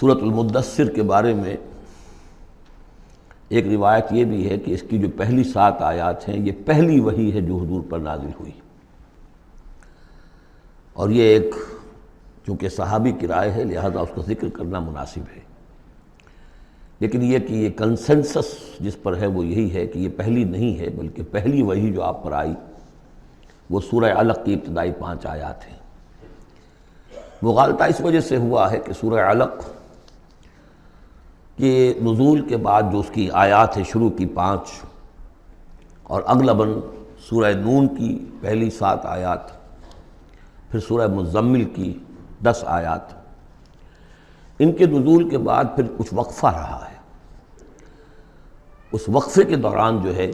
سورۃ المدثر کے بارے میں ایک روایت یہ بھی ہے کہ اس کی جو پہلی 7 آیات ہیں یہ پہلی وحی ہے جو حضور پر نازل ہوئی، اور یہ ایک چونکہ صحابی کی رائے ہے لہذا اس کا ذکر کرنا مناسب ہے، لیکن یہ کہ یہ کنسنسس جس پر ہے وہ یہی ہے کہ یہ پہلی نہیں ہے بلکہ پہلی وحی جو آپ پر آئی وہ سورہ علق کی ابتدائی 5 آیات ہیں۔ مغالطہ اس وجہ سے ہوا ہے کہ سورہ علق کے نزول کے بعد جو اس کی آیات ہے شروع کی 5 اور اغلباً سورہ نون کی پہلی 7 آیات، پھر سورہ مزمل کی 10 آیات، ان کے نزول کے بعد پھر کچھ وقفہ رہا ہے۔ اس وقفے کے دوران جو ہے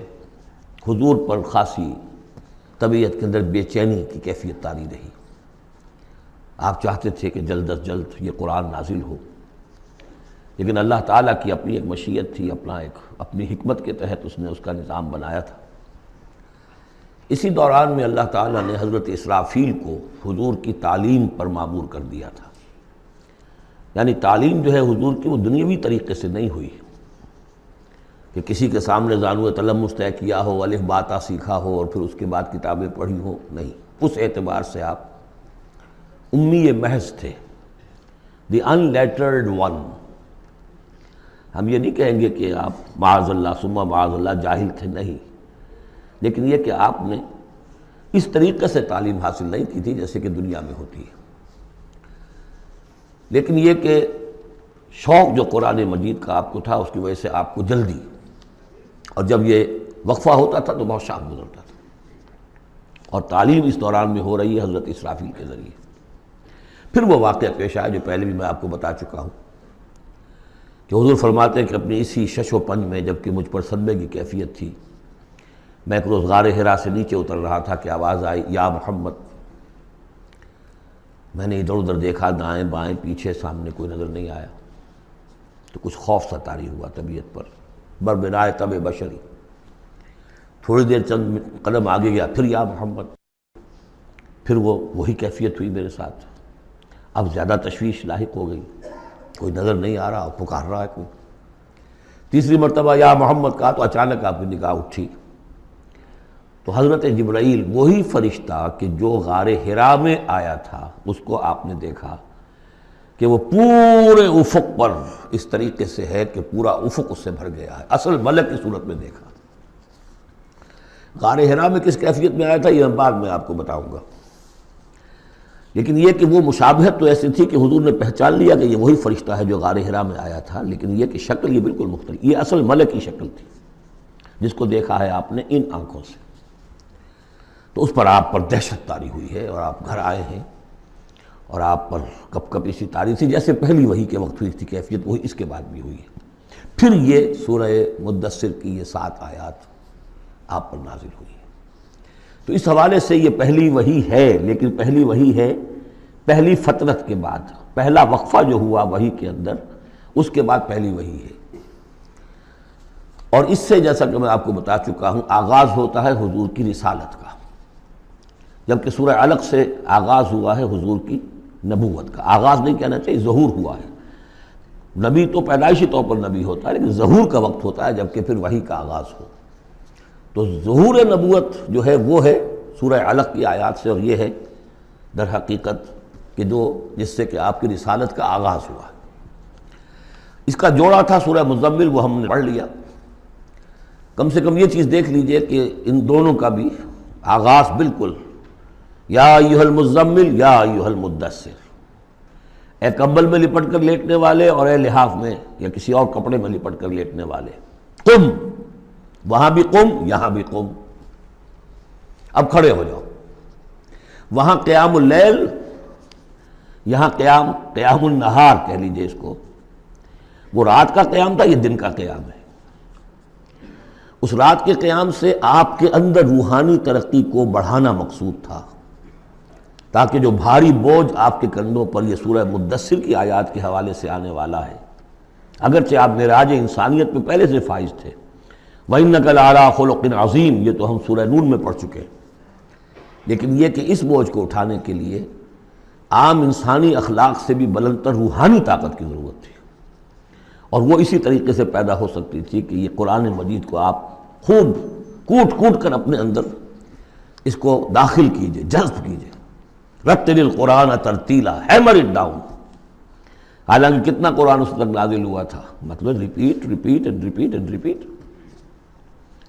حضور پر خاصی طبیعت کے اندر بے چینی کی کیفیت طاری رہی۔ آپ چاہتے تھے کہ جلد از جلد یہ قرآن نازل ہو، لیکن اللہ تعالیٰ کی اپنی ایک مشیت تھی، اپنی حکمت کے تحت اس نے اس کا نظام بنایا تھا۔ اسی دوران میں اللہ تعالیٰ نے حضرت اسرافیل کو حضور کی تعلیم پر معمور کر دیا تھا، یعنی تعلیم جو ہے حضور کی وہ دنیاوی طریقے سے نہیں ہوئی کہ کسی کے سامنے زانو تلمس طے کیا ہو، الف باتا سیکھا ہو اور پھر اس کے بعد کتابیں پڑھی ہو، نہیں، اس اعتبار سے آپ امی محض تھے، دی ان لیٹرڈ ون۔ ہم یہ نہیں کہیں گے کہ آپ معاذ اللہ ثم معاذ اللہ جاہل تھے، نہیں، لیکن یہ کہ آپ نے اس طریقے سے تعلیم حاصل نہیں کی تھی جیسے کہ دنیا میں ہوتی ہے، لیکن یہ کہ شوق جو قرآن مجید کا آپ کو تھا اس کی وجہ سے آپ کو جلدی، اور جب یہ وقفہ ہوتا تھا تو بہت شاق گزرتا تھا، اور تعلیم اس دوران میں ہو رہی ہے حضرت اسرافیل کے ذریعے۔ پھر وہ واقعہ پیش آیا جو پہلے بھی میں آپ کو بتا چکا ہوں کہ حضور فرماتے ہیں کہ اپنی اسی شش و پنج میں جب کہ مجھ پر صدمے کی کیفیت تھی، میں ایک روز غار حرا سے نیچے اتر رہا تھا کہ آواز آئی یا محمد۔ میں نے ادھر ادھر دیکھا، دائیں بائیں پیچھے، سامنے کوئی نظر نہیں آیا، تو کچھ خوف سا طاری ہوا طبیعت پر، بربنائے طب بشری۔ تھوڑی دیر چند قدم آگے گیا، پھر یا محمد، پھر وہی کیفیت ہوئی میرے ساتھ۔ اب زیادہ تشویش لاحق ہو گئی، کوئی نظر نہیں آ رہا، پکار رہا ہے کوئی۔ تیسری مرتبہ یا محمد کہا تو اچانک آپ کی نگاہ اٹھی تو حضرت جبرائیل، وہی فرشتہ کہ جو غار حرا میں آیا تھا، اس کو آپ نے دیکھا کہ وہ پورے افق پر اس طریقے سے ہے کہ پورا افق اس سے بھر گیا ہے، اصل ملک کی صورت میں دیکھا۔ غار حرا میں کس کیفیت میں آیا تھا یہ بعد میں آپ کو بتاؤں گا، لیکن یہ کہ وہ مشابہت تو ایسی تھی کہ حضور نے پہچان لیا کہ یہ وہی فرشتہ ہے جو غار حرا میں آیا تھا، لیکن یہ کہ شکل یہ بالکل مختلف، یہ اصل ملک کی شکل تھی جس کو دیکھا ہے آپ نے ان آنکھوں سے۔ تو اس پر آپ پر دہشت طاری ہوئی ہے اور آپ گھر آئے ہیں، اور آپ پر کپ کپ اسی طاری تھی جیسے پہلی وحی کے وقت ہوئی تھی کیفیت، وہی اس کے بعد بھی ہوئی ہے۔ پھر یہ سورہ مدثر کی یہ 7 آیات آپ پر نازل ہوئی ہے۔ تو اس حوالے سے یہ پہلی وحی ہے، لیکن پہلی وحی ہے پہلی فترت کے بعد، پہلا وقفہ جو ہوا وحی کے اندر، اس کے بعد پہلی وحی ہے۔ اور اس سے جیسا کہ میں آپ کو بتا چکا ہوں آغاز ہوتا ہے حضور کی رسالت کا، جبکہ سورہ علق سے آغاز ہوا ہے حضور کی نبوت کا۔ آغاز نہیں کہنا چاہیے، ظہور ہوا ہے۔ نبی تو پیدائشی طور پر نبی ہوتا ہے، لیکن ظہور کا وقت ہوتا ہے جبکہ پھر وحی کا آغاز ہو۔ تو ظہور نبوت جو ہے وہ ہے سورہ علق کی آیات سے، اور یہ ہے در حقیقت کہ جس سے کہ آپ کی رسالت کا آغاز ہوا ہے۔ اس کا جوڑا تھا سورہ مزمل، وہ ہم نے پڑھ لیا۔ کم سے کم یہ چیز دیکھ لیجئے کہ ان دونوں کا بھی آغاز بالکل یا ایھا المزمل یا ایھا المدثر، اے کمبل میں لپٹ کر لیٹنے والے اور اے لحاف میں یا کسی اور کپڑے میں لپٹ کر لیٹنے والے، قم، وہاں بھی قم، یہاں بھی قم، اب کھڑے ہو جاؤ۔ وہاں قیام اللیل، یہاں قیام النہار کہہ لیجئے اس کو، وہ رات کا قیام تھا، یہ دن کا قیام ہے۔ اس رات کے قیام سے آپ کے اندر روحانی ترقی کو بڑھانا مقصود تھا، تاکہ جو بھاری بوجھ آپ کے کندھوں پر یہ سورہ مدثر کی آیات کے حوالے سے آنے والا ہے، اگرچہ آپ معراج انسانیت میں پہلے سے فائز تھے، وَإِنَّكَ لَعَلَىٰ خُلُقٍ عَظِيمٍ، یہ تو ہم سورہ نون میں پڑھ چکے، لیکن یہ کہ اس بوجھ کو اٹھانے کے لیے عام انسانی اخلاق سے بھی بلندتر روحانی طاقت کی ضرورت تھی۔ اور وہ اسی طریقے سے پیدا ہو سکتی تھی کہ یہ قرآن مجید کو آپ خوب کوٹ کوٹ کر اپنے اندر اس کو داخل کیجئے، جذب کیجئے۔ رتل القرآن ترتیلا، ہیمر اٹ ڈاؤن۔ حالانکہ کتنا قرآن اس وقت نازل ہوا تھا، مطلب repeat repeat and repeat and repeat,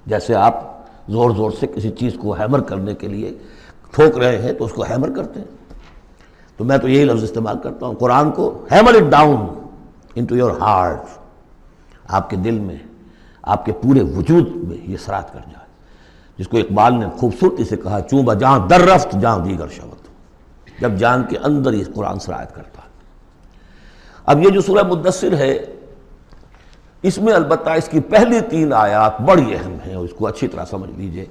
جیسے آپ زور زور سے کسی چیز کو ہیمر کرنے کے لیے ٹھوک رہے ہیں تو اس کو ہیمر کرتے ہیں۔ تو میں تو یہی لفظ استعمال کرتا ہوں، قرآن کو hammer it down into your heart, آپ کے دل میں، آپ کے پورے وجود میں یہ سرات کر جائے، جس کو اقبال نے خوبصورتی سے کہا، چوں بجاں در رفت جاں دیگر شود، جب جان کے اندر یہ قرآن سرایت کرتا ہے۔ اب یہ جو سورہ مدثر ہے، اس میں البتہ اس کی پہلی 3 آیات بڑی اہم ہیں، اور اس کو اچھی طرح سمجھ لیجئے،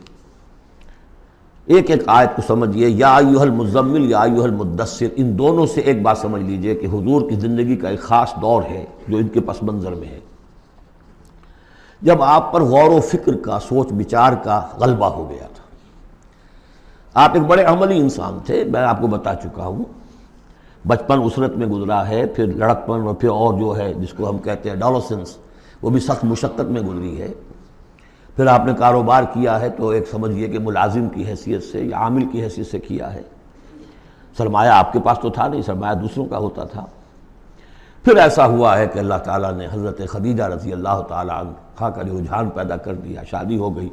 ایک ایک آیت کو سمجھیے، یا ایھا المزمل یا ایھا المدثر، ان دونوں سے ایک بات سمجھ لیجئے کہ حضور کی زندگی کا ایک خاص دور ہے جو ان کے پس منظر میں ہے، جب آپ پر غور و فکر کا، سوچ بچار کا غلبہ ہو گیا تھا۔ آپ ایک بڑے عملی انسان تھے، میں آپ کو بتا چکا ہوں، بچپن اسرت میں گزرا ہے، پھر لڑکپن، اور پھر اور جو ہے جس کو ہم کہتے ہیں ڈالوسنس، وہ بھی سخت مشقت میں گزری ہے۔ پھر آپ نے کاروبار کیا ہے تو ایک سمجھیے کہ ملازم کی حیثیت سے یا عامل کی حیثیت سے کیا ہے، سرمایہ آپ کے پاس تو تھا نہیں، سرمایہ دوسروں کا ہوتا تھا۔ پھر ایسا ہوا ہے کہ اللہ تعالیٰ نے حضرت خدیجہ رضی اللہ تعالیٰ عنہا کا رجحان پیدا کر دیا، شادی ہو گئی،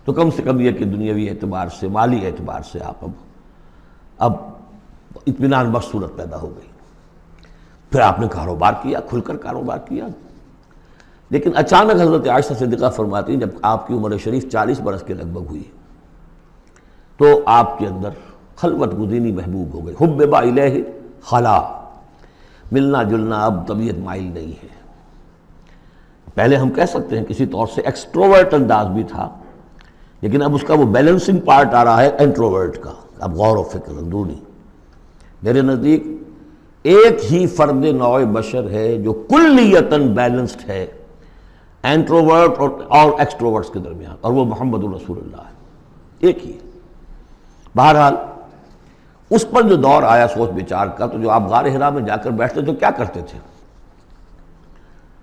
تو کم سے کم یہ کہ دنیاوی اعتبار سے، مالی اعتبار سے آپ اب اطمینان بخش صورت پیدا ہو گئی۔ پھر آپ نے کاروبار کیا، کھل کر کاروبار کیا، لیکن اچانک حضرت عائشہ صدیقہ فرماتی ہیں جب آپ کی عمر شریف 40 برس کے لگ بھگ ہوئی تو آپ کے اندر خلوت گزینی محبوب ہو گئی، حبب الیہ خلا، ملنا جلنا اب طبیعت مائل نہیں ہے۔ پہلے ہم کہہ سکتے ہیں کسی طور سے ایکسٹروورٹ انداز بھی تھا، لیکن اب اس کا وہ بیلنسنگ پارٹ آ رہا ہے انٹروورٹ کا، اب غور و فکر اندرونی۔ میرے نزدیک ایک ہی فرد نوع بشر ہے جو کلیتاً بیلنسڈ ہے انٹروورٹ اور ایکسٹروورٹس کے درمیان، اور وہ محمد الرسول اللہ ہے، ایک ہی ہے۔ بہرحال اس پر جو دور آیا سوچ بچار کا، تو جو آپ غار حرا میں جا کر بیٹھتے تو کیا کرتے تھے؟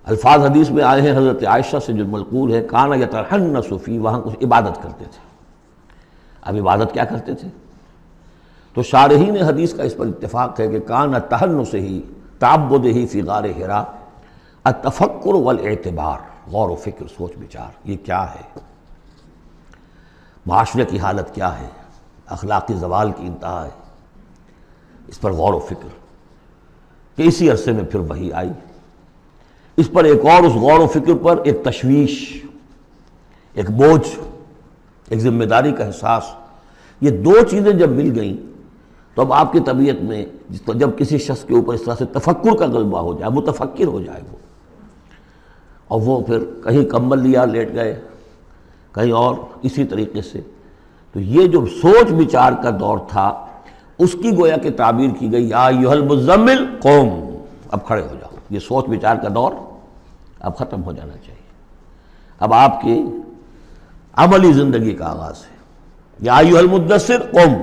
الفاظ حدیث میں آئے ہیں حضرت عائشہ سے جو منقول ہے، کانا یتحنث فی، وہاں کچھ عبادت کرتے تھے۔ اب عبادت کیا کرتے تھے؟ تو شارحین حدیث کا اس پر اتفاق ہے کہ کانا تحنثہ تعبدہ فی غار حرا التفکر والاعتبار، غور و فکر، سوچ بچار، یہ کیا ہے، معاشرے کی حالت کیا ہے، اخلاقی زوال کی انتہا ہے، اس پر غور و فکر۔ کہ اسی عرصے میں پھر وحی آئی، اس پر ایک اور، اس غور و فکر پر ایک تشویش، ایک بوجھ، ایک ذمہ داری کا احساس، یہ دو چیزیں جب مل گئیں تو اب آپ کی طبیعت میں جب کسی شخص کے اوپر اس طرح سے تفکر کا غلبہ ہو جائے، متفکر ہو جائے وہ، اور وہ پھر کہیں کمبل لیا لیٹ گئے، کہیں اور اسی طریقے سے، تو یہ جو سوچ بچار کا دور تھا اس کی گویا کہ تعبیر کی گئی، یا ایھا المزمل قوم، اب کھڑے ہو جاؤ۔ یہ سوچ بچار کا دور اب ختم ہو جانا چاہیے، اب آپ کی عملی زندگی کا آغاز ہے۔ یا ایھا المدثر قم،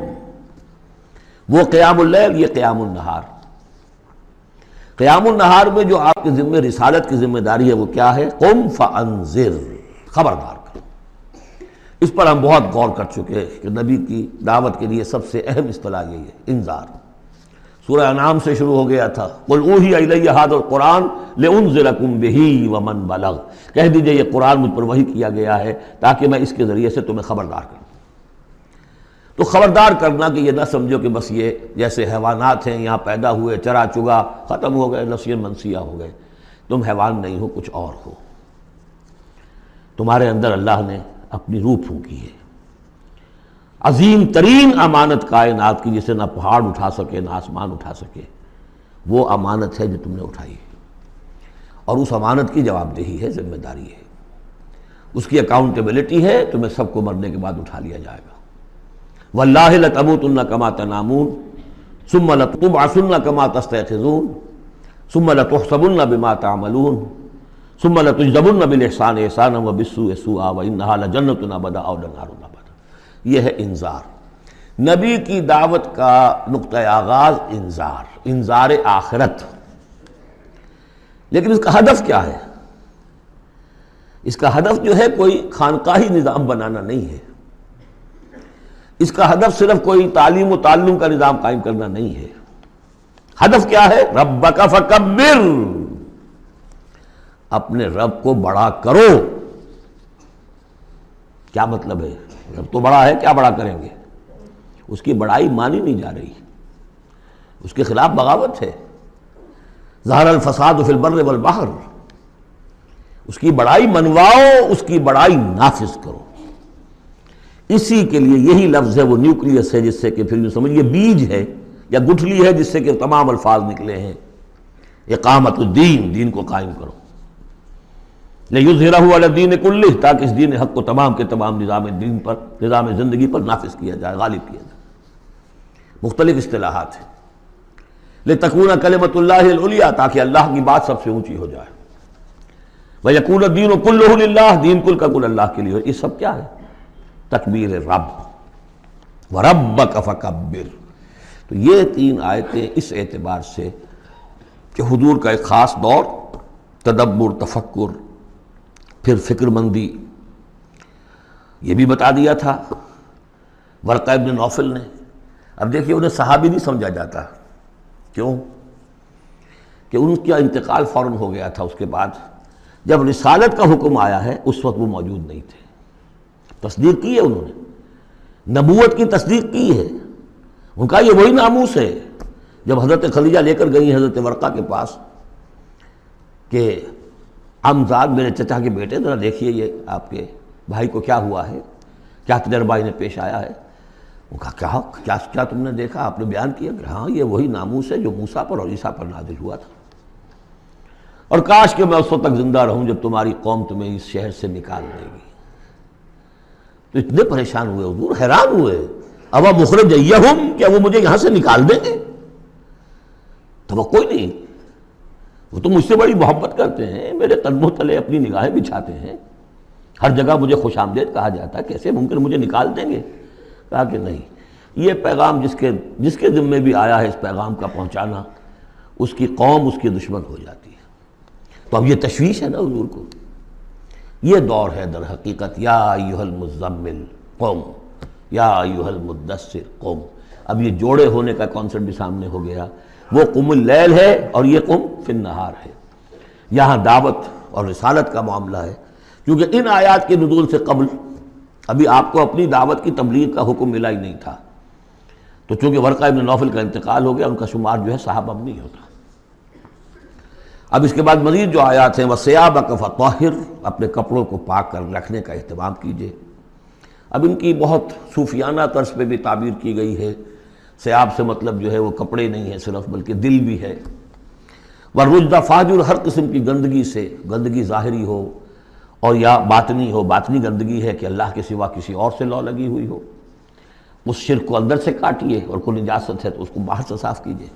وہ قیام اللیل، یہ قیام النہار۔ قیام النہار میں جو آپ کے ذمہ رسالت کی ذمہ داری ہے وہ کیا ہے؟ قم فانذر، خبردار کرو۔ اس پر ہم بہت غور کر چکے ہیں کہ نبی کی دعوت کے لیے سب سے اہم اصطلاح یہی ہے، انذار۔ سورہ انعام سے شروع ہو گیا تھا، قل اوحی الی ھذا القرآن لانذرکم بہ ومن بلغ، کہہ دیجئے یہ قرآن مجھ پر وحی کیا گیا ہے تاکہ میں اس کے ذریعے سے تمہیں خبردار کروں۔ تو خبردار کرنا کہ یہ نہ سمجھو کہ بس یہ جیسے حیوانات ہیں، یہاں پیدا ہوئے، چرا چگا، ختم ہو گئے، نسیاں منسیہ ہو گئے، تم حیوان نہیں ہو، کچھ اور ہو، تمہارے اندر اللہ نے اپنی روح پھونکی ہے، عظیم ترین امانت کائنات کی، جسے نہ پہاڑ اٹھا سکے نہ آسمان اٹھا سکے، وہ امانت ہے جو تم نے اٹھائی ہے، اور اس امانت کی جواب دہی ہے، ذمہ داری ہے، اس کی اکاؤنٹیبلٹی ہے، تمہیں سب کو مرنے کے بعد اٹھا لیا جائے گا۔ واللہ لتموتن کما تنامون ثم لتبعثن کما تستيقظون ثم لتحسبن بما تعملون ثم لتجزون بالاحسان احسانا وبالسوء سوءا وانها لجنة ابدا او نار ابدا۔ یہ ہے انذار، نبی کی دعوت کا نقطۂ آغاز انذار، انذار آخرت۔ لیکن اس کا ہدف کیا ہے؟ اس کا ہدف جو ہے کوئی خانقاہی نظام بنانا نہیں ہے، اس کا ہدف صرف کوئی تعلیم و تعلم کا نظام قائم کرنا نہیں ہے۔ ہدف کیا ہے؟ ربک فکبر، اپنے رب کو بڑا کرو۔ کیا مطلب ہے؟ رب تو بڑا ہے، کیا بڑا کریں گے؟ اس کی بڑائی مانی نہیں جا رہی، اس کے خلاف بغاوت ہے۔ ظہر الفساد فی البر والبحر، اس کی بڑائی منواؤ، اس کی بڑائی نافذ کرو۔ اسی کے لیے یہی لفظ ہے، وہ نیوکلیس ہے جس سے کہ پھر یوں سمجھیے بیج ہے یا گٹھلی ہے جس سے کہ تمام الفاظ نکلے ہیں۔ اقامت الدین، دین کو قائم کرو۔ لِیُظْہِرَهُ عَلَى الدِّینِ کُلِّهِ، تاکہ اس دین حق کو تمام کے تمام نظام دین پر، نظام زندگی پر نافذ کیا جائے، غالب کیا جائے۔ مختلف اصطلاحات ہیں۔ لِتَكُونَ کلمۃ اللہ العلیٰ، تاکہ اللہ کی بات سب سے اونچی ہو جائے۔ وَيَكُونَ الدِّینُ كُلُّهُ لِلَّهِ، دین کل کا کل اللہ کے لیے۔ یہ سب کیا ہے؟ تکبیر رب، وَرَبَّكَ فَكَبِّرْ۔ تو یہ تین آیتیں اس اعتبار سے کہ حضور کا ایک خاص دور، تدبر، تفکر، پھر فکر مندی، یہ بھی بتا دیا تھا ورقہ ابن نوفل نے۔ اب دیکھیے انہیں صحابی نہیں سمجھا جاتا، کیوں؟ کہ ان کا انتقال فوراً ہو گیا تھا۔ اس کے بعد جب رسالت کا حکم آیا ہے اس وقت وہ موجود نہیں تھے۔ تصدیق کی ہے انہوں نے، نبوت کی تصدیق کی ہے، ان کا یہ وہی ناموس ہے۔ جب حضرت خدیجہ لے کر گئی حضرت ورقہ کے پاس کہ عمزاد میرے چچا کے بیٹے، ذرا دیکھیے یہ آپ کے بھائی کو کیا ہوا ہے، کیا تجربہ انہیں پیش آیا ہے۔ وہ کہا کیا تم نے دیکھا؟ آپ نے بیان کیا کہ ہاں یہ وہی ناموس ہے جو موسیٰ پر اور عیسیٰ پر نازل ہوا تھا، اور کاش کہ میں اس وقت تک زندہ رہوں جب تمہاری قوم تمہیں اس شہر سے نکال دے گی۔ تو اتنے پریشان ہوئے حضور، حیران ہوئے، اب مخرجیہم، کیا وہ مجھے یہاں سے نکال دیں گے؟ توقع ہی نہیں، وہ تو مجھ سے بڑی محبت کرتے ہیں، میرے قدموں تلے اپنی نگاہیں بچھاتے ہیں، ہر جگہ مجھے خوش آمدید کہا جاتا ہے، کیسے ممکن مجھے نکال دیں گے؟ کہا کہ نہیں، یہ پیغام جس کے ذمے بھی آیا ہے اس پیغام کا پہنچانا، اس کی قوم اس کی دشمن ہو جاتی ہے۔ تو اب یہ تشویش ہے نا حضور کو۔ یہ دور ہے در حقیقت یا ایھا المزمل قم، یا ایھا المدثر قم۔ اب یہ جوڑے ہونے کا کانسیپٹ بھی سامنے ہو گیا، وہ قم اللیل ہے اور یہ قم فی النہار ہے۔ یہاں دعوت اور رسالت کا معاملہ ہے، کیونکہ ان آیات کے نزول سے قبل ابھی آپ کو اپنی دعوت کی تبلیغ کا حکم ملا ہی نہیں تھا۔ تو چونکہ ورقہ ابن نوفل کا انتقال ہو گیا، ان کا شمار جو ہے صحابہ میں نہیں ہوتا۔ اب اس کے بعد مزید جو آیات ہیں، وَثِيَابَكَ فَطَهِّرْ، اپنے کپڑوں کو پاک کر رکھنے کا اہتمام کیجیے۔ اب ان کی بہت صوفیانہ طرز پہ بھی تعبیر کی گئی ہے۔ ثیاب سے مطلب جو ہے وہ کپڑے نہیں ہے صرف، بلکہ دل بھی ہے۔ وَالرُّجْزَ فَاهْجُرْ، ہر قسم کی گندگی سے، گندگی ظاہری ہو اور یا باطنی ہو۔ باطنی گندگی ہے کہ اللہ کے سوا کسی اور سے لو لگی ہوئی ہو، اس شرک کو اندر سے کاٹیے، اور کوئی نجاست ہے تو اس کو باہر سے صاف کیجیے۔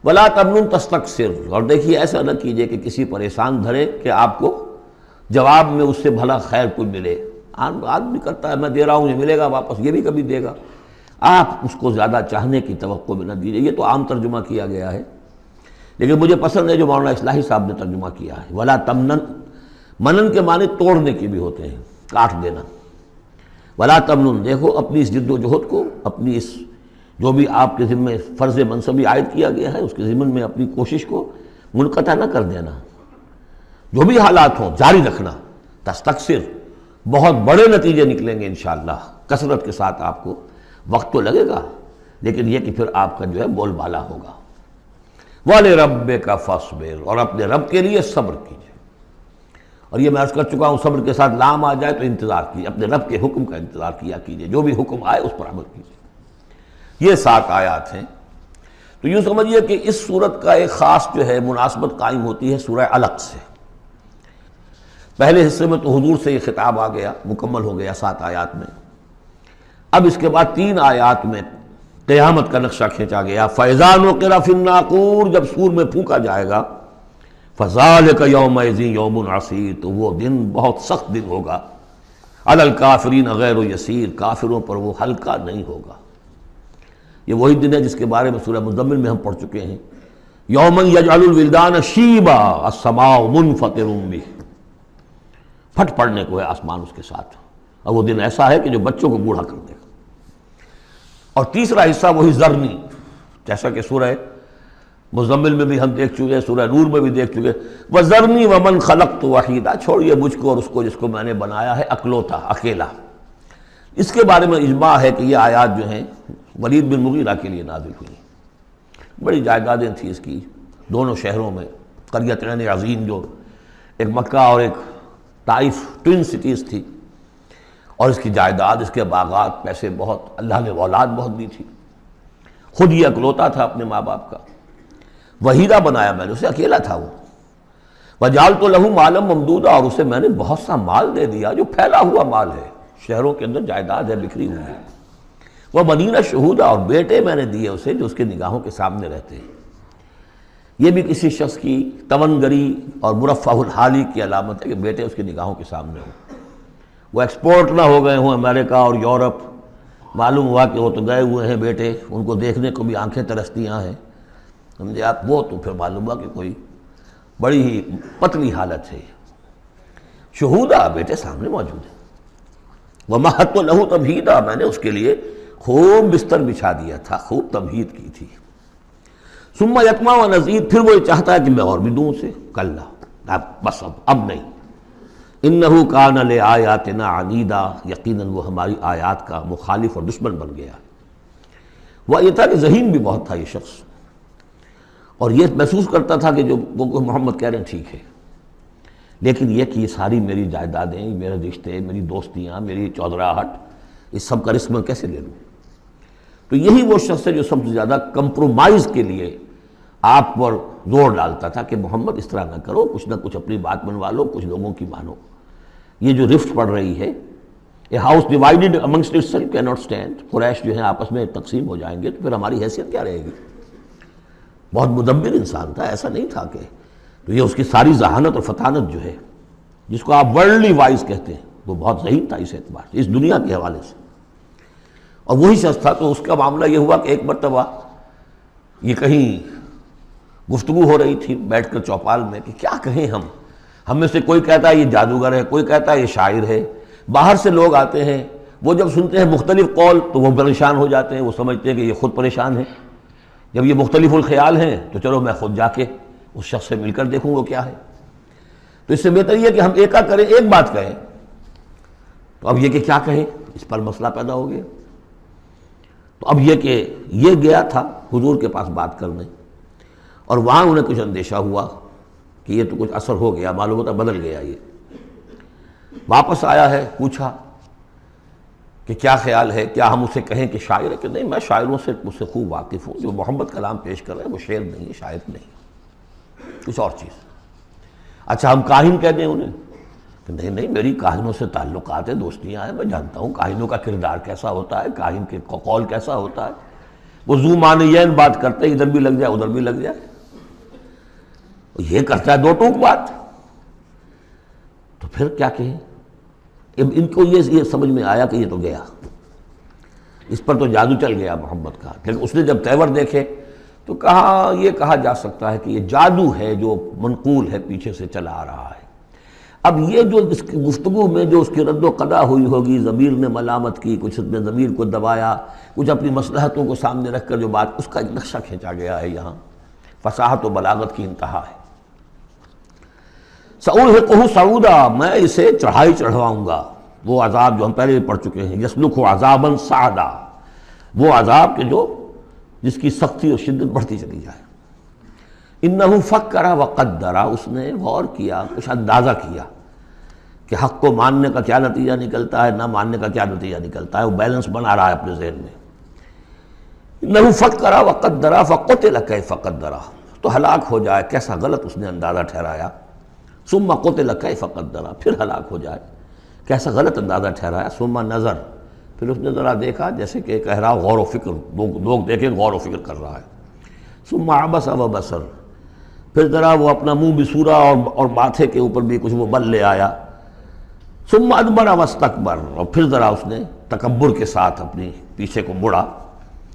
وَلَا تَمْنُنْ تَسْتَكْثِرْ، اور دیکھیے ایسا نہ کیجیے کہ کسی پر احسان دھرے کہ آپ کو جواب میں اس سے بھلا خیر کوئی ملے۔ آدمی کرتا ہے میں دے رہا ہوں یہ ملے گا واپس، یہ بھی کبھی دے گا، آپ اس کو زیادہ چاہنے کی توقع بھی نہ دیجیے۔ یہ تو عام ترجمہ کیا گیا ہے، لیکن مجھے پسند ہے جو مولانا اصلاحی صاحب نے ترجمہ کیا ہے، وَلَا تَمْنَنْ، منن کے معنی توڑنے کی بھی ہوتے ہیں، کاٹ دینا۔ وَلَا تَمْنُنْ، دیکھو اپنی اس جد و جہد کو، اپنی اس جو بھی آپ کے ذمے فرض منصبی عائد کیا گیا ہے اس کے ضمن میں اپنی کوشش کو منقطع نہ کر دینا، جو بھی حالات ہوں جاری رکھنا۔ تستکثر، بہت بڑے نتیجے نکلیں گے انشاءاللہ، کثرت کے ساتھ آپ کو وقت تو لگے گا، لیکن یہ کہ پھر آپ کا جو ہے بول بالا ہوگا۔ وَلِرَبِّكَ فَاصْبِرْ، اور اپنے رب کے لیے صبر کیجیے۔ اور یہ میں عرض کر چکا ہوں، صبر کے ساتھ لام آ جائے تو انتظار کیجیے، اپنے رب کے حکم کا انتظار کیا کیجیے، جو بھی حکم آئے اس پر عمل کیجیے۔ یہ 7 آیات ہیں۔ تو یوں سمجھیے کہ اس سورت کا ایک خاص جو ہے مناسبت قائم ہوتی ہے سورہ علق سے۔ پہلے حصے میں تو حضور سے یہ خطاب آ گیا، مکمل ہو گیا 7 آیات میں۔ اب اس کے بعد 3 آیات میں قیامت کا نقشہ کھینچا گیا۔ فَإِذَا نُقِرَ فِي النَّاقُورِ، جب سور میں پھونکا جائے گا، فَذَلِكَ يَوْمَئِذٍ يَوْمٌ عَسِيرٌ، تو وہ دن بہت سخت دن ہوگا۔ عَلَى الْكَافِرِينَ غَيْرُ يَسِيرٌ، کافروں پر وہ ہلکا نہیں ہوگا۔ یہ وہی دن ہے جس کے بارے میں سورہ مزمل میں ہم پڑھ چکے ہیں یوم یجعل الولدان شیبا السماء منفطر بہ، پھٹ پڑنے کو ہے آسمان اس کے ساتھ، اور وہ دن ایسا ہے کہ جو بچوں کو بوڑھا کر دے گا۔ اور تیسرا حصہ وہی ذرنی، جیسا کہ سورہ مزمل میں بھی ہم دیکھ چکے، سورہ نور میں بھی دیکھ چکے، وَذَرْنِي وَمَنْ خَلَقْتُ وَحِيدًا، چھوڑیے مجھ کو اور اس کو جس کو میں نے بنایا ہے اکلوتا، اکیلا۔ اس کے بارے میں اجماع ہے کہ یہ آیات جو ہیں ولید بن مغیرہ کے لیے نازل ہوئی۔ بڑی جائیدادیں تھیں اس کی دونوں شہروں میں، قریتین عظیم، جو ایک مکہ اور ایک طائف ٹوین سٹیز تھی، اور اس کی جائیداد، اس کے باغات، پیسے بہت، اللہ نے اولاد بہت دی تھی۔ خود یہ اکلوتا تھا اپنے ماں باپ کا، وحیدہ بنایا میں نے اسے، اکیلا تھا وہ۔ وَجَعَلْتُ لَهُ مَالًا مَمْدُودًا، اور اسے میں نے بہت سا مال دے دیا جو پھیلا ہوا مال ہے، شہروں کے اندر جائیداد ہے بکھری ہوئی ہے۔ وَبَنِينَ شُهُودًا، اور بیٹے میں نے دیے اسے جو اس کے نگاہوں کے سامنے رہتے ہیں۔ یہ بھی کسی شخص کی توانگری اور مرفہ الحالی کی علامت ہے کہ بیٹے اس کی نگاہوں کے سامنے ہوں، وہ ایکسپورٹ نہ ہو گئے ہوں امریکہ اور یورپ، معلوم ہوا کہ وہ تو گئے ہوئے ہیں بیٹے، ان کو دیکھنے کو بھی آنکھیں ترستی ہیں، سمجھے آپ، وہ تو پھر معلوم ہوا کہ کوئی بڑی ہی پتلی حالت ہے۔ شہودہ، بیٹے سامنے موجود ہیں۔ وَمَهَّدتُّ لَهُ تَمْهِيدًا، میں نے اس کے لیے خوب بستر بچھا دیا تھا، خوب تمہید کی تھی۔ ثُمَّ يَطْمَعُ أَنْ أَزِيدَ، پھر وہ چاہتا ہے کہ میں اور بھی دوں اسے، کلا، بس اب نہیں۔ إِنَّهُ كَانَ لِآيَاتِنَا عَنِيدًا، یقیناً وہ ہماری آیات کا مخالف اور دشمن بن گیا۔ وہ یہ تھا کہ ذہین بھی بہت تھا یہ شخص، اور یہ محسوس کرتا تھا کہ جو وہ محمد کہہ رہے ہیں ٹھیک ہے، لیکن یہ کہ یہ ساری میری جائیدادیں، میرے رشتے، میری دوستیاں، میری چودراہٹ، اس سب کا رسک میں کیسے لے لوں؟ تو یہی وہ شخص ہے جو سب سے زیادہ کمپرومائز کے لیے آپ پر زور ڈالتا تھا کہ محمد اس طرح نہ کرو، کچھ نہ کچھ اپنی بات منوا لو، کچھ لوگوں کی مانو۔ یہ جو رفٹ پڑ رہی ہے، a house divided amongst itself can not stand, Quraish جو ہیں آپس میں تقسیم ہو جائیں گے تو پھر ہماری حیثیت کیا رہے گی؟ بہت مدبر انسان تھا، ایسا نہیں تھا کہ، تو یہ اس کی ساری ذہانت اور فطانت جو ہے، جس کو آپ ورلڈلی وائز کہتے ہیں، وہ بہت ذہین تھا اس اعتبار سے، اس دنیا کے حوالے سے۔ اور وہی شخص تھا، تو اس کا معاملہ یہ ہوا کہ ایک مرتبہ یہ کہیں گفتگو ہو رہی تھی بیٹھ کر چوپال میں کہ کیا کہیں ہم میں سے کوئی کہتا ہے یہ جادوگر ہے، کوئی کہتا ہے یہ شاعر ہے، باہر سے لوگ آتے ہیں، وہ جب سنتے ہیں مختلف قول تو وہ پریشان ہو جاتے ہیں، وہ سمجھتے ہیں کہ یہ خود پریشان ہے، جب یہ مختلف الخیال ہیں تو چلو میں خود جا کے اس شخص سے مل کر دیکھوں وہ کیا ہے۔ تو اس سے بہتر یہ کہ ہم ایکا کریں، ایک بات کہیں۔ تو اب یہ کہ کیا کہیں، اس پر مسئلہ پیدا ہو گیا۔ تو اب یہ کہ یہ گیا تھا حضور کے پاس بات کرنے، اور وہاں انہیں کچھ اندیشہ ہوا کہ یہ تو کچھ اثر ہو گیا، معلوم ہوتا بدل گیا۔ یہ واپس آیا ہے، پوچھا کہ کیا خیال ہے، کیا ہم اسے کہیں کہ شاعر ہے؟ کہ نہیں، میں شاعروں سے مجھ سے خوب واقف ہوں، جو محمد کلام پیش کر رہے ہیں وہ شعر نہیں ہے، شاعر نہیں، کچھ اور چیز۔ اچھا ہم کاہن کہہ دیں انہیں؟ کہ نہیں نہیں، میری کاہنوں سے تعلقات ہیں، دوستیاں ہیں، میں جانتا ہوں کاہنوں کا کردار کیسا ہوتا ہے، کاہن کے قول کیسا ہوتا ہے، وہ ذو معنیین بات کرتے ہیں، ادھر بھی لگ جائے ادھر بھی لگ جائے، یہ کرتا ہے دو ٹوک بات، تو پھر کیا کہیں؟ ان کو یہ سمجھ میں آیا کہ یہ تو گیا، اس پر تو جادو چل گیا محمد کا۔ لیکن اس نے جب تیور دیکھے تو کہا، یہ کہا جا سکتا ہے کہ یہ جادو ہے جو منقول ہے، پیچھے سے چلا آ رہا ہے۔ اب یہ جو اس کی گفتگو میں جو اس کی رد و قدا ہوئی ہوگی، ضمیر نے ملامت کی، کچھ نے ضمیر کو دبایا، کچھ اپنی مصلحتوں کو سامنے رکھ کر جو بات، اس کا ایک نقشہ کھینچا گیا ہے یہاں، فصاحت و بلاغت کی انتہا ہے۔ سأرهقه صعودا، میں اسے چڑھائی چڑھواؤں گا، وہ عذاب جو ہم پہلے بھی پڑھ چکے ہیں، یسلکہ عذابا صعدا، وہ عذاب کے جو جس کی سختی اور شدت بڑھتی چلی جائے۔ انہ فکر وقدر، اس نے غور کیا، کچھ اندازہ کیا کہ حق کو ماننے کا کیا نتیجہ نکلتا ہے، نہ ماننے کا کیا نتیجہ نکلتا ہے، وہ بیلنس بنا رہا ہے اپنے ذہن میں۔ انہ فکر وقدر فقتل کیف قدر، تو ہلاک ہو جائے، کیسا غلط اس نے اندازہ ٹھہرایا۔ ثم قتل کیف قدر، پھر ہلاک ہو جائے، کیسا غلط اندازہ ٹھہرایا۔ ثم نظر، پھر اس نے ذرا دیکھا، جیسے کہ کہہ رہا غور و فکر، لوگ دیکھیں غور و فکر کر رہا ہے۔ ثم عبس وبصر، پھر ذرا وہ اپنا منہ بسورا اور ماتھے کے اوپر بھی کچھ وہ بل لے آیا۔ ثم ادبر واستکبر، اور پھر ذرا اس نے تکبر کے ساتھ اپنی پیچھے کو مڑا۔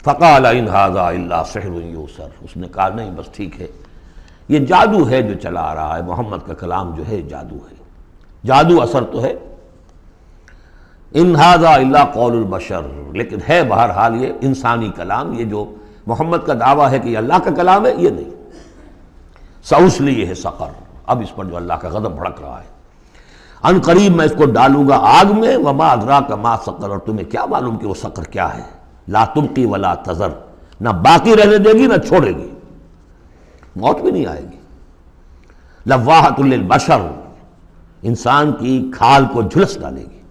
فقال ان ھذا الا سحر یؤثر، اس نے کہا نہیں بس ٹھیک ہے، یہ جادو ہے جو چلا آ رہا ہے، محمد کا کلام جو ہے جادو ہے، جادو اثر تو ہے، ان ھذا الا قول البشر، لیکن ہے بہرحال یہ انسانی کلام، یہ جو محمد کا دعویٰ ہے کہ یہ اللہ کا کلام ہے یہ نہیں۔ سأصلیہ سقر، اب اس پر جو اللہ کا غضب بھڑک رہا ہے، ان قریب میں اس کو ڈالوں گا آگ میں، وما ادراک ما سقر، اور تمہیں کیا معلوم کہ وہ سقر کیا ہے، لا تبقی ولا تذر، نہ باقی رہنے دے گی نہ چھوڑے گی، موت بھی نہیں آئے گی، لواحۃ للبشر، انسان کی کھال کو جھلس ڈالے گی،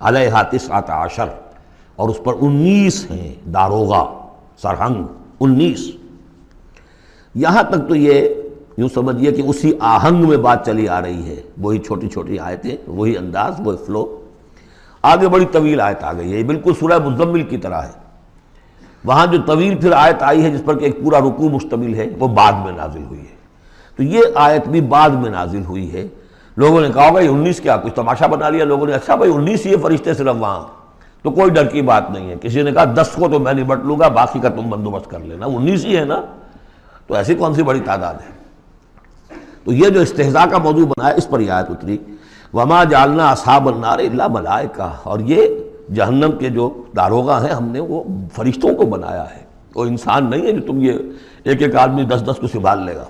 علیہا 19، اور اس پر 19 ہیں داروغہ سرہنگ، 19۔ یہاں تک تو یہ یوں سمجھیے کہ اسی آہنگ میں بات چلی آ رہی ہے، وہی چھوٹی چھوٹی آیتیں، وہی انداز، وہی فلو۔ آگے بڑی طویل آیت آ گئی ہے، یہ بالکل سورہ مزمل کی طرح ہے، وہاں جو طویل پھر آیت آئی ہے جس پر کہ ایک پورا رکوع مشتمل ہے وہ بعد میں نازل ہوئی ہے، تو یہ آیت بھی بعد میں نازل ہوئی ہے۔ لوگوں نے کہا ہوگا یہ 19 کیا کچھ تماشا بنا لیا لوگوں نے، اچھا بھائی 19 یہ فرشتے صرف وہاں، تو کوئی ڈر کی بات نہیں ہے۔ کسی نے کہا 10 کو تو میں نبٹ لوں گا، باقی کا تم بندوبست کر لینا، 19 ہی ہے نا، تو ایسی کون سی بڑی تعداد ہے۔ تو یہ جو استہزاء کا موضوع بنایا اس پر یہ آیت اتری، وما جعلنا اصحاب النار الا ملائکہ، اور یہ جہنم کے جو داروغہ ہیں ہم نے وہ فرشتوں کو بنایا ہے، وہ انسان نہیں ہے جو تم یہ ایک ایک آدمی 10 کو سنبھال لے گا۔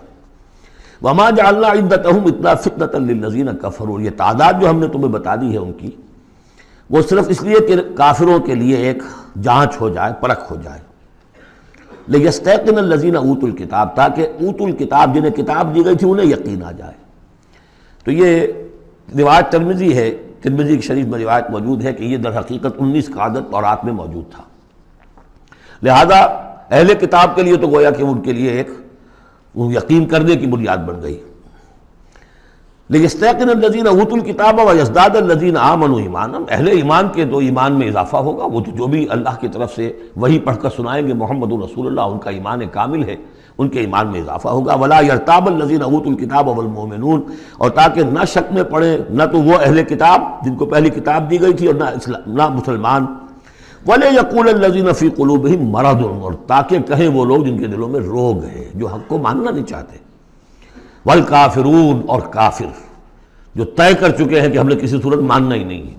وما جعلنا عدتهم الا فتنة للذین کفروا، یہ تعداد جو ہم نے تمہیں بتا دی ہے ان کی، وہ صرف اس لیے کہ کافروں کے لیے ایک جانچ ہو جائے، پرکھ ہو جائے، لیستیقن الذین اوتوا الکتاب، تاکہ اوتوا الکتاب جنہیں کتاب دی گئی تھی انہیں یقین آ جائے۔ تو یہ روایت ترمذی ہے، ترمذی کی شریف میں روایت موجود ہے کہ یہ در حقیقت 19 کا عدد تورات میں موجود تھا، لہذا اہل کتاب کے لیے تو گویا کہ ان کے لیے ایک یقین کرنے کی بنیاد بن گئی۔ لیستیقن الذین اوتوا الکتاب ویزداد الذین آمنوا ایمانا، اہل ایمان کے تو ایمان میں اضافہ ہوگا، وہ تو جو بھی اللہ کی طرف سے وہی پڑھ کر سنائیں گے محمد رسول اللہ، ان کا ایمان کامل ہے، ان کے ایمان میں اضافہ ہوگا۔ ولا یرتاب الذین اوتوا الکتاب والمؤمنون، اور تاکہ نہ شک میں پڑے نہ تو وہ اہل کتاب جن کو پہلی کتاب دی گئی تھی اور نہ مسلمان، وَلَيَقُولَ الَّذِينَ فِي قُلُوبِهِم مَرَضٌ، اور تاکہ کہیں وہ لوگ جن کے دلوں میں روگ ہے، جو حق کو ماننا نہیں چاہتے، والکافرون، اور کافر جو طے کر چکے ہیں کہ ہم نے کسی صورت ماننا ہی نہیں ہے۔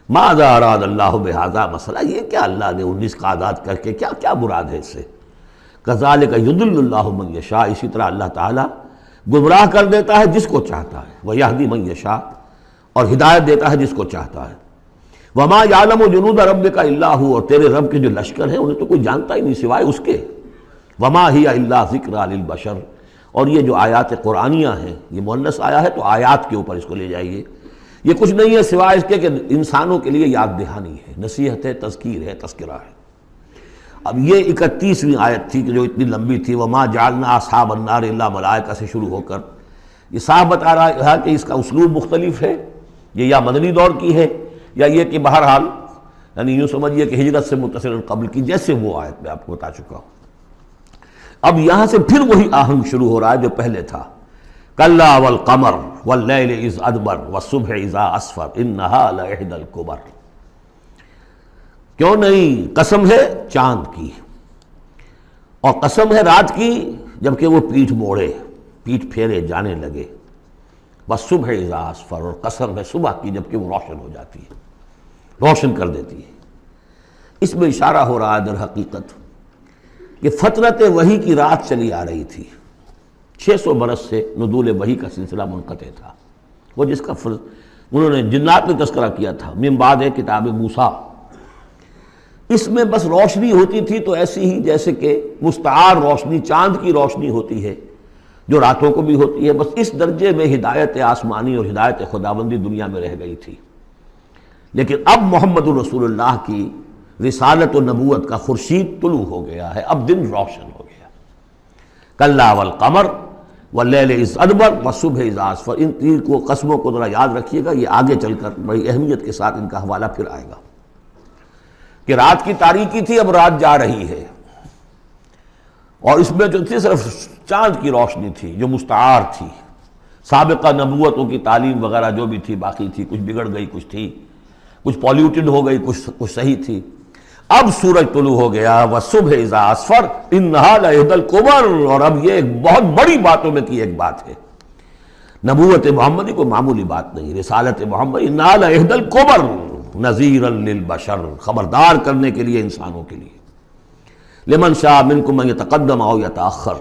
ماذا اراد اللہ بہذا، مسئلہ یہ کیا اللہ نے 19 کا اعداد کر کے کیا مراد ہے اس سے۔ کذالک یضل اللہ من یشاء، اسی طرح اللہ تعالیٰ گمراہ کر دیتا ہے جس کو چاہتا ہے، ویہدی من یشاء، اور ہدایت دیتا ہے جس کو چاہتا ہے۔ وما یعلم جنود ربک الا ھو، اور تیرے رب کے جو لشکر ہیں انہیں تو کوئی جانتا ہی نہیں سوائے اس کے۔ وما ہی الا ذکریٰ للبشر، اور یہ جو آیات قرآنیہ ہیں، یہ مؤنث آیا ہے تو آیات کے اوپر اس کو لے جائیے، یہ کچھ نہیں ہے سوائے اس کے کہ انسانوں کے لیے یاد دہانی ہے، نصیحت ہے، تذکیر ہے، تذکرہ ہے۔ اب یہ 31ویں آیت تھی کہ جو اتنی لمبی تھی، وما جعلنا اصحاب النار الا ملائکہ سے شروع ہو کر یہ صاف بتا رہا ہے کہ اس کا اسلوب مختلف ہے، یہ یا مدنی دور کی ہے یا یہ کہ بہرحال یعنی یوں سمجھیے کہ ہجرت سے متصل قبل کی، جیسے وہ آیت میں آپ کو بتا چکا ہوں۔ اب یہاں سے پھر وہی آہنگ شروع ہو رہا ہے جو پہلے تھا، کلا والقمر واللیل اذ ادبر والصبح اذا اسفر انہا لإحدی الکبر، کیوں نہیں، قسم ہے چاند کی، اور قسم ہے رات کی جبکہ وہ پیٹھ موڑے، پیٹھ پھیرے جانے لگے، والصبح اذا اسفر، اور قسم ہے صبح کی جبکہ وہ روشن ہو جاتی ہے، روشن کر دیتی ہے۔ اس میں اشارہ ہو رہا ہے در حقیقت کہ فترت وحی کی رات چلی آ رہی تھی، 600 برس سے نزول وحی کا سلسلہ منقطع تھا، وہ جس کا انہوں نے جنات میں تذکرہ کیا تھا، من بعد کتاب موسیٰ، اس میں بس روشنی ہوتی تھی تو ایسی ہی جیسے کہ مستعار روشنی چاند کی روشنی ہوتی ہے جو راتوں کو بھی ہوتی ہے، بس اس درجے میں ہدایت آسمانی اور ہدایت خداوندی دنیا میں رہ گئی تھی۔ لیکن اب محمد الرسول اللہ کی رسالت و نبوت کا خورشید طلوع ہو گیا ہے، اب دن روشن ہو گیا۔ کلا والقمر واللیل اذ ادبر والصبح اذا اسفر، ان تین کو قسموں کو ذرا یاد رکھیے گا، یہ آگے چل کر بڑی اہمیت کے ساتھ ان کا حوالہ پھر آئے گا کہ رات کی تاریکی تھی، اب رات جا رہی ہے، اور اس میں جو تھی صرف چاند کی روشنی تھی جو مستعار تھی، سابقہ نبوتوں کی تعلیم وغیرہ جو بھی تھی باقی تھی، کچھ بگڑ گئی، کچھ تھی، کچھ پالیوٹڈ ہو گئی، کچھ صحیح تھی۔ اب سورج طلوع ہو گیا، والصبح اذا اسفر انہا لإحدی الکبر، اور اب یہ ایک بہت بڑی باتوں میں کی ایک بات ہے، نبوت محمدی کو معمولی بات نہیں، رسالت محمدی انہا لإحدی الکبر نذیرا للبشر، خبردار کرنے کے لیے انسانوں کے لیے، لمن شاء منکم ان یتقدم او یتأخر،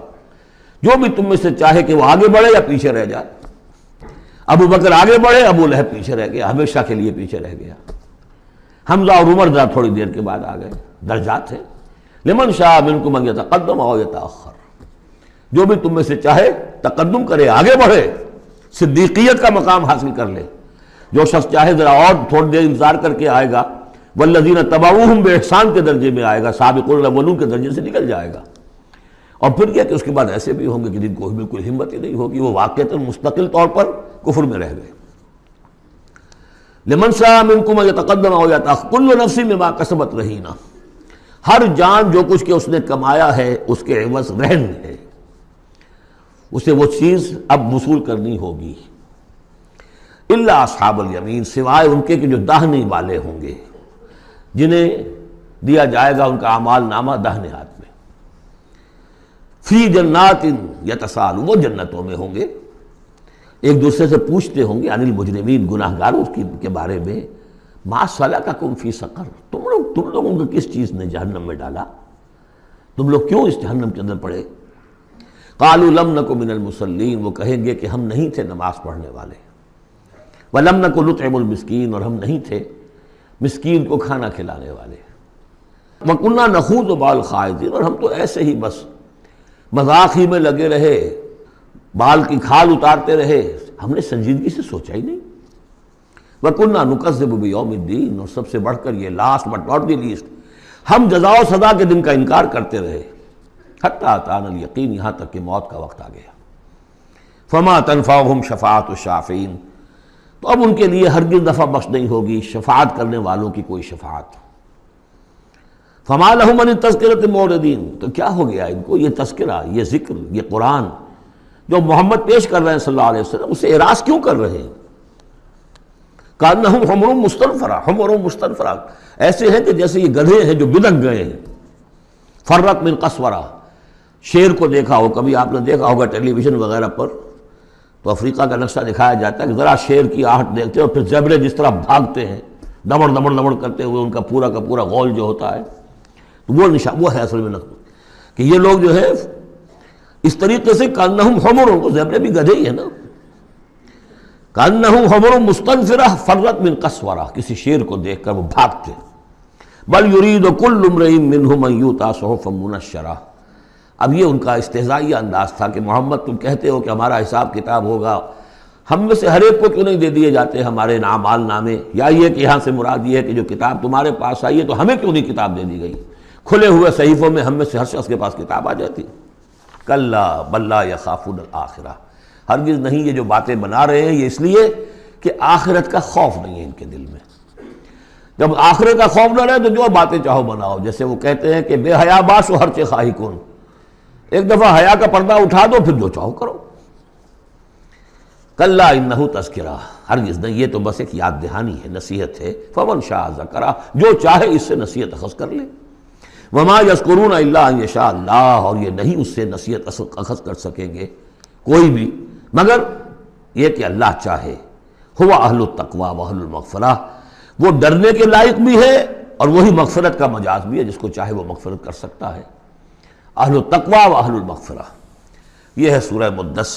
جو بھی تم میں سے چاہے کہ وہ آگے بڑھے یا پیچھے رہ جائے۔ ابو بکر آگے بڑھے، ابو لہب پیچھے رہ گیا، ہمیشہ کے لیے پیچھے رہ گیا۔ حمزہ اور عمر ذرا تھوڑی دیر کے بعد آ گئے، درجات ہیں۔ لمن شاء منکم ان یتقدم او یتأخر، جو بھی تم میں سے چاہے تقدم کرے، آگے بڑھے، صدیقیت کا مقام حاصل کر لے۔ جو شخص چاہے ذرا اور تھوڑی دیر انتظار کر کے آئے گا، والذین تبعوہم بإحسان کے درجے میں آئے گا، سابقون الاولون کے درجے سے نکل جائے گا۔ اور پھر کیا کہ اس کے بعد ایسے بھی ہوں گے کہ جن کو بالکل ہمت ہی نہیں ہوگی، وہ واقعتاً مستقل طور پر کفر میں رہ گئے۔ لمن شاء منکم ان یتقدم او یتأخر کل نفس بما کسبت رہینہ، ہر جان جو کچھ کہ اس نے کمایا ہے اس کے عوض رہن ہے، اسے وہ چیز اب وصول کرنی ہوگی۔ الا اصحاب الیمین، سوائے ان کے کہ جو داہنے والے ہوں گے، جنہیں دیا جائے گا ان کا اعمال نامہ داہنے ہاتھ میں۔ فی جنات یتساءلون، وہ جنتوں میں ہوں گے، ایک دوسرے سے پوچھتے ہوں گے، عن المجرمین، گناہ گاروں کے بارے میں، ما سلککم فی سقر، تم لوگوں کو کس چیز نے جہنم میں ڈالا، تم لوگ کیوں اس جہنم کے اندر پڑے؟ قالوا لم نک من المصلین، وہ کہیں گے کہ ہم نہیں تھے نماز پڑھنے والے، ولم نک نطعم المسکین، اور ہم نہیں تھے مسکین کو کھانا کھلانے والے، وکنا نخوض مع الخائضین، اور ہم تو ایسے ہی بس مذاق ہی میں لگے رہے، بال کی کھال اتارتے رہے، ہم نے سنجیدگی سے سوچا ہی نہیں۔ وَكُنَّا نُكَذِّبُ بِيَوْمِ الدِّينِ، اور سب سے بڑھ کر یہ last but not the least, ہم جزا و سزا کے دن کا انکار کرتے رہے، حتیٰ أَتَانَا الْيَقِينُ، یہاں تک کہ موت کا وقت آ گیا۔ فَمَا تَنفَعُهُمْ شَفَاعَةُ الشَّافِعِينَ، تو اب ان کے لیے ہرگز نفع بخش نہیں ہوگی شفاعت کرنے والوں کی کوئی شفاعت۔ فَمَا لَهُمْ عَنِ التَّذْكِرَةِ مُعْرِضِينَ، تو کیا ہو گیا ان کو، یہ تذکرہ، یہ ذکر، یہ قرآن جو محمد پیش کر رہے ہیں صلی اللہ علیہ وسلم، اسے اعراض کیوں کر رہے ہیں؟ کأنہم حمر مستنفرہ، حمر مستنفرہ، ایسے ہیں کہ جیسے یہ گدھے ہیں جو بدک گئے ہیں۔ فرت من قسورہ، شیر کو دیکھا ہو، کبھی آپ نے دیکھا ہوگا ٹیلی ویژن وغیرہ پر، تو افریقہ کا نقشہ دکھایا جاتا ہے کہ ذرا شیر کی آہٹ دیکھتے ہیں، اور پھر زیبرے جس طرح بھاگتے ہیں دمڑ دمڑ دمڑ کرتے ہوئے، ان کا پورا غول جو ہوتا ہے، تو وہ ہے اصل میں نقل کہ یہ لوگ جو ہے اس طریقے سے کانہم حمر، کو زیبرے بھی گدھے ہی ہے نا، کانہم حمر مستنفرہ فرت من قسورہ، کسی شیر کو دیکھ کر وہ بھاگتے۔ بل یرید کل امرئ منہم ان یؤتی صحفا منشرہ، اب یہ ان کا استہزائیہ انداز تھا کہ محمد تم کہتے ہو کہ ہمارا حساب کتاب ہوگا، ہم میں سے ہر ایک کو کیوں نہیں دے دیے جاتے ہمارے اعمال نامے، یا یہ کہ یہاں سے مراد یہ ہے کہ جو کتاب تمہارے پاس آئی ہے تو ہمیں کیوں نہیں کتاب دے دی گئی، کھلے ہوئے صحیفوں میں ہم میں سے ہر شخص کے پاس کتاب آ جاتی۔ کلا بل لا یخافون الآخرہ، ہرگز نہیں، یہ جو باتیں بنا رہے ہیں یہ اس لیے کہ آخرت کا خوف نہیں ہے ان کے دل میں۔ جب آخرت کا خوف نہ رہے تو جو باتیں چاہو بناؤ، جیسے وہ کہتے ہیں کہ بے حیا باش و ہر چے خواہی کن، ایک دفعہ حیا کا پردہ اٹھا دو پھر جو چاہو کرو۔ کلا انہ تذکرہ، ہرگز نہیں، یہ تو بس ایک یاد دہانی ہے، نصیحت ہے۔ فمن شاء ذکرہ، جو چاہے اس سے نصیحت اخذ کر لے۔ وما یذکرون الا ان یشاء اللہ، اور یہ نہیں اس سے نصیحت اخذ کر سکیں گے کوئی بھی مگر یہ کہ اللہ چاہے۔ ہوا اہل التقوی و اہل المغفرہ، وہ ڈرنے کے لائق بھی ہے اور وہی مغفرت کا مجاز بھی ہے، جس کو چاہے وہ مغفرت کر سکتا ہے۔ اہل التقوی و اہل المغفرہ، یہ ہے سورہ مدثر۔